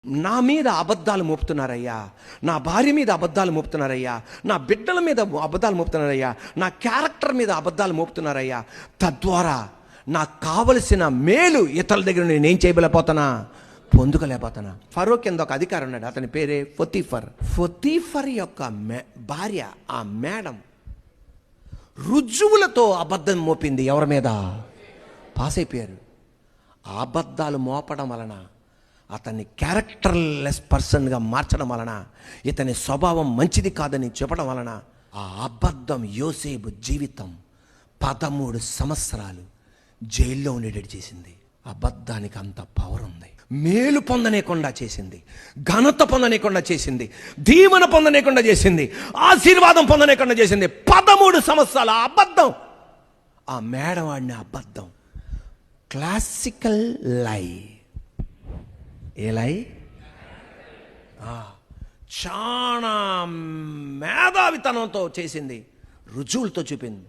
నా మీద అబద్ధాలు మోపుతున్నారయ్యా, నా భార్య మీద అబద్ధాలు మోపుతున్నారయ్యా, నా బిడ్డల మీద అబద్ధాలు మోపుతున్నారయ్యా, నా క్యారెక్టర్ మీద అబద్ధాలు మోపుతున్నారయ్యా. తద్వారా నాకు కావలసిన మేలు ఇతరుల దగ్గర నేనేం చేయలేకపోతున్నా, పొందుకోలేకపోతున్నా. ఫరో కింద ఒక అధికారి ఉన్నాడు, అతని పేరే పొతీఫర్. పొతీఫర్ యొక్క భార్య, ఆ మేడం రుజువులతో అబద్ధం మోపింది. ఎవరి మీద? పాస్ అయిపోయారు. ఆ అబద్ధాలు మోపడం వలన, అతన్ని క్యారెక్టర్లెస్ పర్సన్గా మార్చడం వలన, ఇతని స్వభావం మంచిది కాదని చెప్పడం వలన ఆ అబద్ధం యోసేపు జీవితం 13 సంవత్సరాలు జైల్లో ఉండేటట్టు చేసింది. అబద్ధానికి అంత పవర్ ఉంది. మేలు పొందనేకుండా చేసింది, ఘనత పొందనేకుండా చేసింది, దీవెన పొందనేకుండా చేసింది, ఆశీర్వాదం పొందనేకుండా చేసింది. 13 సంవత్సరాల అబద్ధం. ఆ మేడం వాడిన అబద్ధం క్లాసికల్ లై. ఏ లై? చాలా మేధావితనంతో చేసింది, రుజువులతో చూపింది.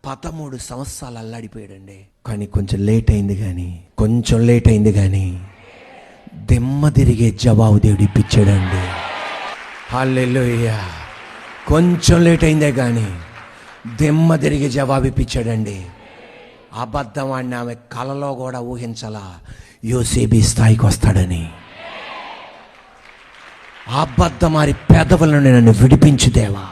13 సంవత్సరాలు అల్లాడిపోయాడండి. కానీ కొంచెం లేట్ అయింది కానీ దిమ్మ తిరిగే జవాబు దేవుడు ఇప్పించాడండి. హల్లెలూయా. కొంచెం లేట్ అయిందే కానీ దిమ్మ తిరిగే జవాబు ఇప్పించాడండి. అబద్ధం ఆడిన ఆమె కలలో కూడా ఊహించలా యోసేపు స్థాయికి వస్తాడని. అబద్ధమారి పెదవులను నన్ను విడిపించు దేవా.